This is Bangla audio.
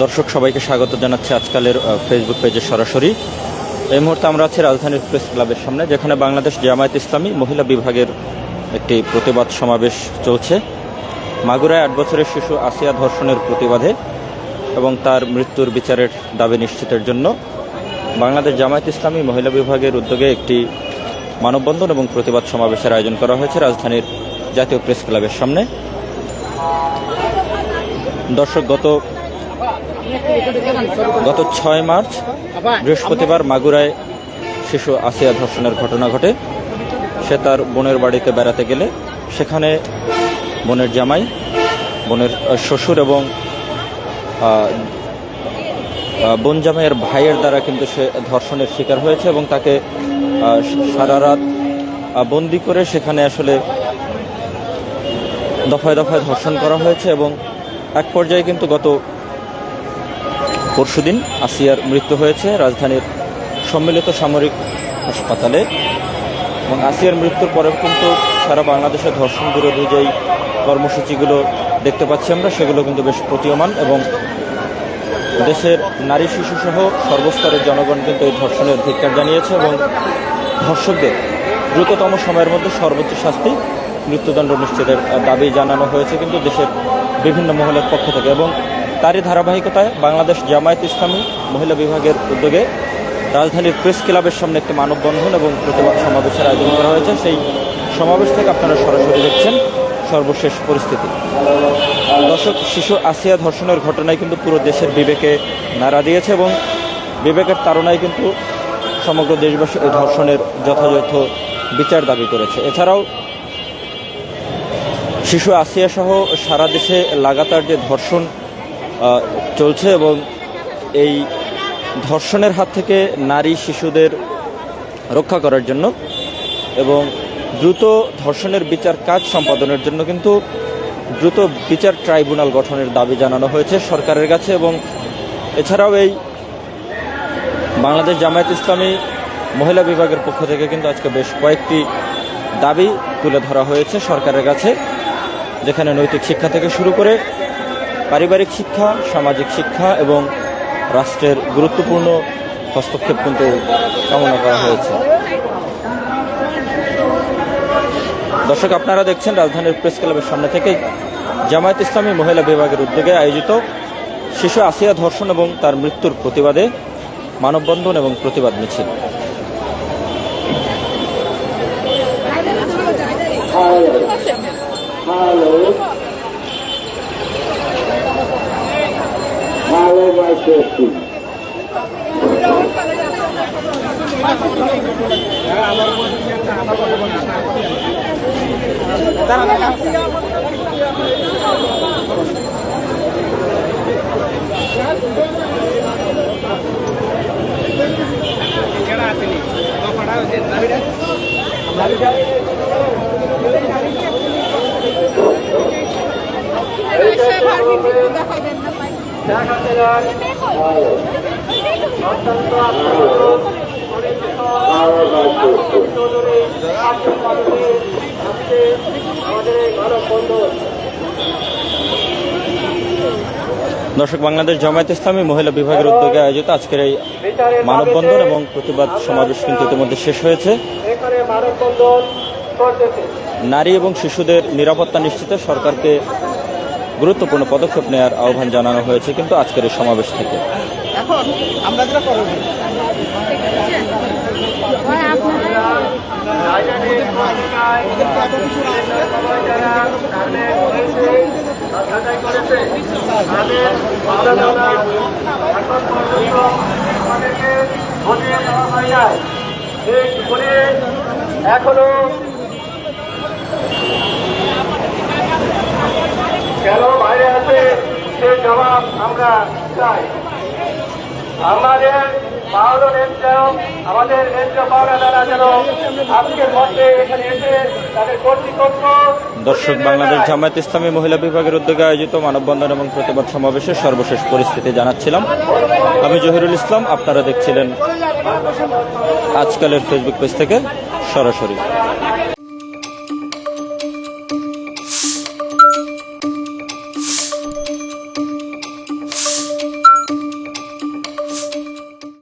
দর্শক সবাইকে স্বাগত জানাচ্ছি আজকালের ফেসবুক পেজে সরাসরি। এই মুহূর্তে আমরা আছি রাজধানীর প্রেস ক্লাবের সামনে, যেখানে বাংলাদেশ জামায়াত ইসলামী মহিলা বিভাগের একটি প্রতিবাদ সমাবেশ চলছে। মাগুরায় 8 বছরের শিশু আসিয়া ধর্ষণের প্রতিবাদে এবং তার মৃত্যুর বিচারের দাবি নিশ্চিতের জন্য বাংলাদেশ জামায়াত ইসলামী মহিলা বিভাগের উদ্যোগে একটি মানববন্ধন এবং প্রতিবাদ সমাবেশের আয়োজন করা হয়েছে রাজধানীর জাতীয় প্রেস ক্লাবের সামনে। দর্শক, গত 6 মার্চ বৃহস্পতিবার মাগুরায় শিশু আসিয়া ধর্ষণের ঘটনা ঘটে। সে তার বোনের বাড়িতে বেড়াতে গেলে সেখানে বোনের জামাই, বোনের শ্বশুর এবং বোন জামাইয়ের ভাইয়ের দ্বারা কিন্তু সে ধর্ষণের শিকার হয়েছে এবং তাকে সারা রাত বন্দি করে সেখানে আসলে দফায় দফায় ধর্ষণ করা হয়েছে এবং এক পর্যায়ে কিন্তু গত পরশুদিন আসিয়ার মৃত্যু হয়েছে রাজধানীর সম্মিলিত সামরিক হাসপাতালে। এবং আসিয়ার মৃত্যুর পরে কিন্তু সারা বাংলাদেশে ধর্ষণ বিরোধী যেই কর্মসূচিগুলো দেখতে পাচ্ছি আমরা, সেগুলো কিন্তু বেশ প্রতীয়মান এবং দেশের নারী শিশুসহ সর্বস্তরের জনগণ কিন্তু এই ধর্ষণের ধিক্কার জানিয়েছে এবং ধর্ষকদের দ্রুততম সময়ের মধ্যে সর্বোচ্চ শাস্তি, মৃত্যুদণ্ড নিশ্চিতের দাবি জানানো হয়েছে কিন্তু দেশের বিভিন্ন মহলের পক্ষ থেকে। এবং তারই ধারাবাহিকতায় বাংলাদেশ জামায়াত ইসলামী মহিলা বিভাগের উদ্যোগে রাজধানীর প্রেস ক্লাবের সামনে একটি মানববন্ধন এবং প্রতিবাদ সমাবেশের আয়োজন করা হয়েছে। সেই সমাবেশ থেকে আপনারা সরাসরি দেখছেন সর্বশেষ পরিস্থিতি। দর্শক, শিশু আসিয়া ধর্ষণের ঘটনায় কিন্তু পুরো দেশের বিবেকে নাড়া দিয়েছে এবং বিবেকের তাড়নায় কিন্তু সমগ্র দেশবাসী এই ধর্ষণের যথাযথ বিচার দাবি করেছে। এছাড়াও শিশু আসিয়া সহ সারা দেশে লাগাতার যে ধর্ষণ চলছে এবং এই ধর্ষণের হাত থেকে নারী শিশুদের রক্ষা করার জন্য এবং দ্রুত ধর্ষণের বিচার কাজ সম্পাদনের জন্য কিন্তু দ্রুত বিচার ট্রাইব্যুনাল গঠনের দাবি জানানো হয়েছে সরকারের কাছে। এবং এছাড়াও এই বাংলাদেশ জামায়াত ইসলামী মহিলা বিভাগের পক্ষ থেকে কিন্তু আজকে বেশ কয়েকটি দাবি তুলে ধরা হয়েছে সরকারের কাছে, যেখানে নৈতিক শিক্ষা থেকে শুরু করে পারিবারিক শিক্ষা, সামাজিক শিক্ষা এবং রাষ্ট্রের গুরুত্বপূর্ণ হস্তক্ষেপ কিন্তু কামনা করা হয়েছে। দর্শক, আপনারা দেখছেন রাজধানীর প্রেস ক্লাবের সামনে থেকে জামায়াত ইসলামী মহিলা বিভাগের উদ্যোগে আয়োজিত শিশু আসিয়া ধর্ষণ এবং তার মৃত্যুর প্রতিবাদে মানববন্ধন এবং প্রতিবাদ মিছিল। দর্শক, বাংলাদেশ জামায়াত ইসলামী মহিলা বিভাগের উদ্যোগে আয়োজিত আজকের এই মানববন্ধন এবং প্রতিবাদ সমাবেশ কিন্তু ইতিমধ্যে শেষ হয়েছে। নারী এবং শিশুদের নিরাপত্তা নিশ্চিতে সরকারকে গুরুত্বপূর্ণ পদক্ষেপ নেওয়ার আহ্বান জানানো হয়েছে কিন্তু আজকের এই সমাবেশ থেকে। এখনো কেন বাইরে আছে সে জবাব আমরা চাই। আমাদের আমাদের ন্যায্য পাওনা দ্বারা যেন আজকের মধ্যে এখানে এসে তাদের কর্তৃপক্ষ। দর্শক, বাংলাদেশ জামায়াত ইসলামী মহিলা বিভাগের উদ্যোগে আয়োজিত মানববন্ধন এবং প্রতিবাদ সমাবেশের সর্বশেষ পরিস্থিতি জানাচ্ছিলাম আমি জহিরুল ইসলাম। আপনারা দেখছিলেন আজকালের ফেসবুক পেজ থেকে সরাসরি।